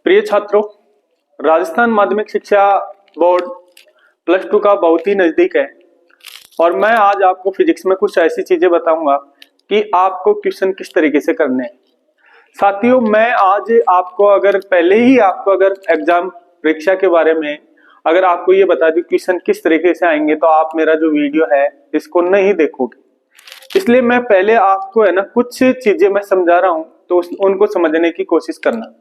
प्रिय छात्रों, राजस्थान माध्यमिक शिक्षा बोर्ड प्लस टू का बहुत ही नजदीक है और मैं आज आपको फिजिक्स में कुछ ऐसी चीजें बताऊंगा कि आपको क्वेश्चन किस तरीके से करने हैं। साथियों, मैं आज आपको अगर एग्जाम परीक्षा के बारे में अगर आपको ये बता दूं क्वेश्चन किस तरीके से आएंगे तो आप मेरा जो वीडियो है इसको नहीं देखोगे। इसलिए मैं पहले आपको कुछ चीजें मैं समझा रहा हूं तो उनको समझने की कोशिश करना।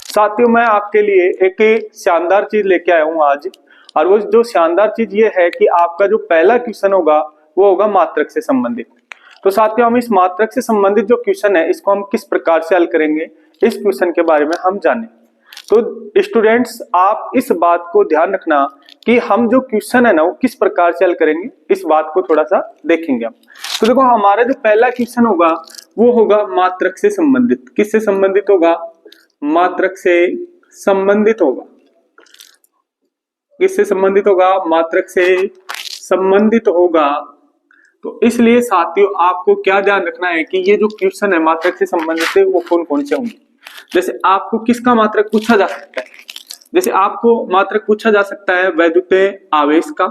साथियों, मैं आपके लिए एक शानदार चीज लेके आया हूं आज, और वो जो शानदार चीज ये है कि आपका जो पहला क्वेश्चन होगा वो होगा मात्रक से संबंधित। तो साथियों, हम इस मात्रक से संबंधित जो क्वेश्चन है इसको हम किस प्रकार से हल करेंगे, इस क्वेश्चन के बारे में हम जाने। तो स्टूडेंट्स, आप इस बात को ध्यान रखना कि हम जो क्वेश्चन है ना वो किस प्रकार से हल करेंगे, इस बात को थोड़ा सा देखेंगे हम। तो देखो, हमारा जो पहला क्वेश्चन होगा वो होगा मात्रक से संबंधित। किससे संबंधित होगा? मात्रक से संबंधित होगा। किससे संबंधित होगा? मात्रक से संबंधित होगा। तो इसलिए साथियों, आपको क्या ध्यान रखना है कि ये जो क्वेश्चन है मात्रक से संबंधित है वो कौन कौन से होंगे। जैसे आपको किसका मात्रक पूछा जा सकता है? जैसे आपको मात्रक पूछा जा सकता है वैद्युतीय आवेश का,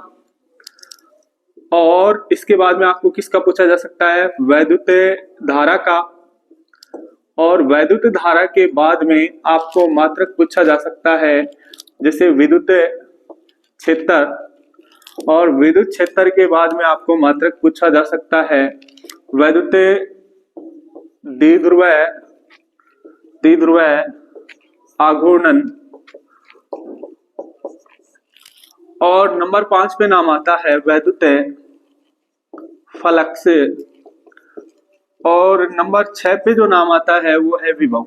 और इसके बाद में आपको किसका पूछा जा सकता है? वैद्युतीय धारा का, और वैद्युत धारा के बाद में आपको मात्रक पूछा जा सकता है जैसे विद्युत क्षेत्र, और विद्युत क्षेत्र के बाद में आपको मात्रक पूछा जा सकता है वैद्युत द्विध्रुव आघूर्णन, और नंबर 5 पे नाम आता है वैद्युत फ्लक्स, और नंबर 6 पे जो नाम आता है वो है विभव,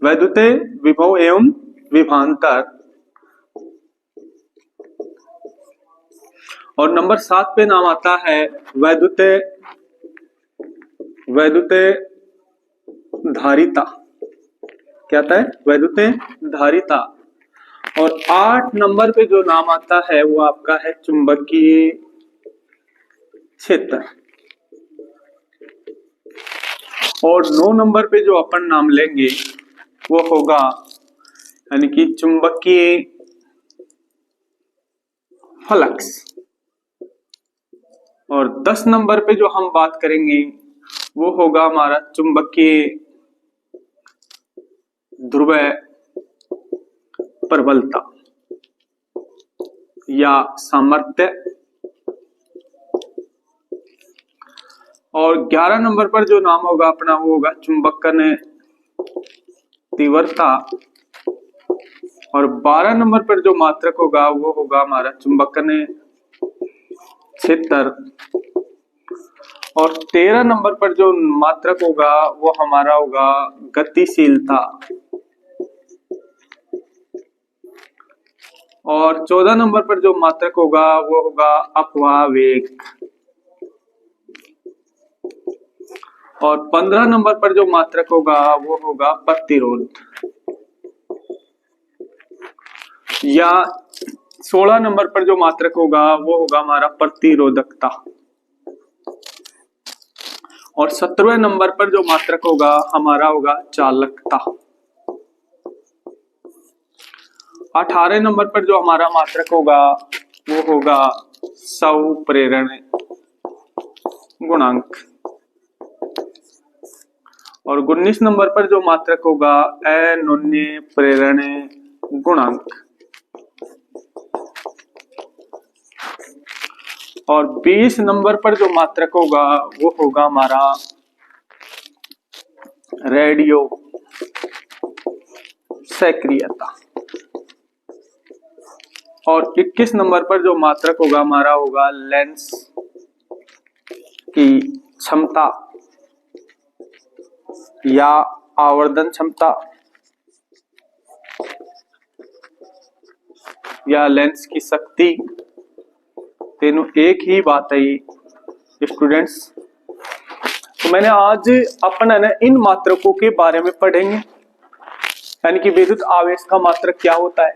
वैद्युत विभव एवं विभवांतर, और नंबर 7 पे नाम आता है वैद्युत धारिता। क्या आता है? वैद्युत धारिता। और 8 नंबर पे जो नाम आता है वो आपका है चुंबकीय क्षेत्र, और 9 नंबर पे जो अपन नाम लेंगे वो होगा यानी कि चुंबकीय फ्लक्स, और 10 नंबर पे जो हम बात करेंगे वो होगा हमारा चुंबकीय ध्रुव प्रबलता या सामर्थ्य, और 11 नंबर पर जो नाम होगा अपना वो होगा चुंबकन तीव्रता, और 12 नंबर पर जो मात्रक होगा वो होगा हमारा चुंबकन क्षेत्र, और 13 नंबर पर जो मात्रक होगा वो हमारा होगा गतिशीलता, और 14 नंबर पर जो मात्रक होगा वो होगा अपवाह वेग, और 15 नंबर पर जो मात्रक होगा वो होगा प्रतिरोध, या 16 नंबर पर जो मात्रक होगा वो होगा हमारा प्रतिरोधकता, और 17वें नंबर पर जो मात्रक होगा हमारा होगा चालकता, 18 नंबर पर जो हमारा मात्रक होगा वो होगा संप्रेरण गुणांक, और 19 नंबर पर जो मात्रक होगा अनोन्य प्रेरण गुणांक, और 20 नंबर पर जो मात्रक होगा वो होगा हमारा रेडियो सक्रियता, और 21 नंबर पर जो मात्रक होगा हमारा होगा लेंस की क्षमता या आवर्धन क्षमता, या लेंस की शक्ति। तीनों एक ही बात है स्टूडेंट्स। तो मैंने आज अपन इन मात्रकों के बारे में पढ़ेंगे, यानी कि विद्युत आवेश का मात्रक क्या होता है,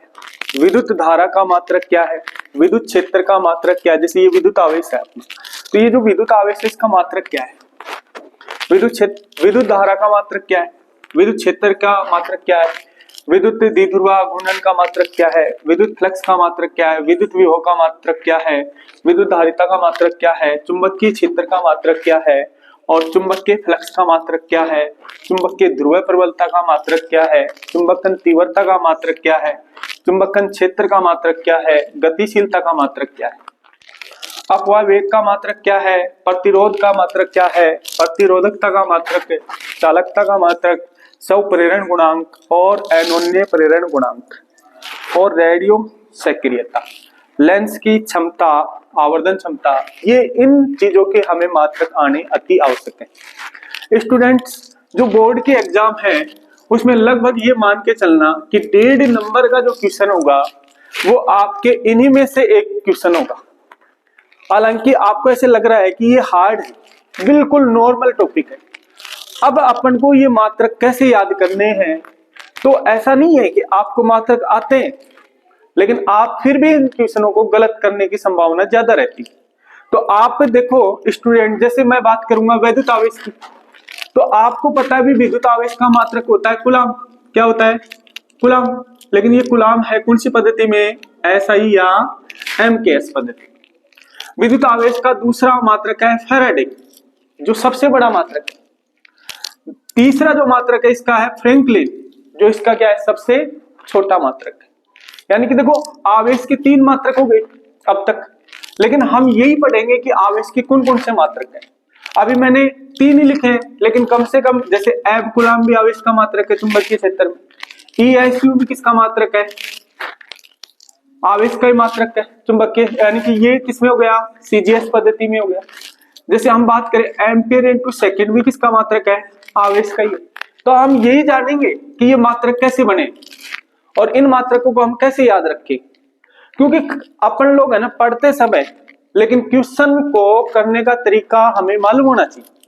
विद्युत धारा का मात्रक क्या है, विद्युत क्षेत्र का मात्रक क्या है। जैसे ये विद्युत आवेश है अपना, तो ये जो विद्युत आवेश है इसका मात्रक क्या है, विद्युत धारा का मात्रक क्या है, विद्युत क्षेत्र का मात्रक क्या है, विद्युत द्विध्रुव घूर्णन का मात्रक क्या है, विद्युत फ्लक्स का मात्रक क्या है, विद्युत विभव का मात्रक क्या है, विद्युत धारिता का मात्रक क्या है, चुंबकीय क्षेत्र का मात्रक क्या है, और चुंबकीय फ्लक्स का मात्रक क्या है, चुंबकीय ध्रुव प्रबलता का मात्रक क्या है, चुंबकन तीव्रता का मात्रक क्या है, चुंबकन क्षेत्र का मात्रक क्या है, गतिशीलता का मात्रक क्या है, अपवाह वेग का मात्रक क्या है, प्रतिरोध का मात्रक क्या है, प्रतिरोधकता का मात्रक, चालकता का मात्रक, स्वप्रेरण गुणांक और अनोन्य प्रेरण गुणांक, और रेडियो सक्रियता, लेंस की क्षमता, आवर्धन क्षमता, ये इन चीजों के हमें मात्रक आने अति आवश्यक है। स्टूडेंट्स, जो बोर्ड के एग्जाम है उसमें लगभग ये मान के चलना कि 1.5 नंबर का जो क्वेश्चन होगा वो आपके इन्हीं में से एक क्वेश्चन होगा। हालांकि आपको ऐसे लग रहा है कि ये हार्ड है, बिल्कुल नॉर्मल टॉपिक है। अब अपन को ये मात्रक कैसे याद करने हैं, तो ऐसा नहीं है कि आपको मात्रक आते हैं लेकिन आप फिर भी इन क्वेश्चनों को गलत करने की संभावना ज्यादा रहती है। तो आप देखो स्टूडेंट, जैसे मैं बात करूंगा विद्युत आवेश की, तो आपको पता है भी विद्युत आवेश का मात्रक होता है कूलाम। क्या होता है? कूलाम। लेकिन ये कूलाम है कौन सी पद्धति में, एसआई या एमकेएस पद्धति। विद्युत आवेश का दूसरा मात्रक है फैराडे, जो सबसे बड़ा मात्रक है। तीसरा जो मात्रक है इसका है फ्रैंकलिन, जो इसका क्या है, सबसे छोटा मात्रक है। यानी कि देखो आवेश के 3 मात्रक हो गए अब तक, लेकिन हम यही पढ़ेंगे कि आवेश के कौन कौन से मात्रक हैं। अभी मैंने 3 ही लिखे हैं, लेकिन कम से कम जैसे एब कूलाम भी आवेश का मात्रक है चुंबकीय क्षेत्र में, ईएसयू भी किसका मात्रक है, आवेश का ही मात्रक है चुंबकीय, यानी कि ये किसमें हो गया, सीजीएस पद्धति में हो गया। जैसे हम बात करें एम्पियर इनटू सेकंड भी किसका मात्रक है, आवेश का ही। तो हम यही जानेंगे कि ये मात्रक कैसे बने और इन मात्रकों को हम कैसे याद रखें, क्योंकि अपन लोग है ना पढ़ते समय, लेकिन क्वेश्चन को करने का तरीका हमें मालूम होना चाहिए।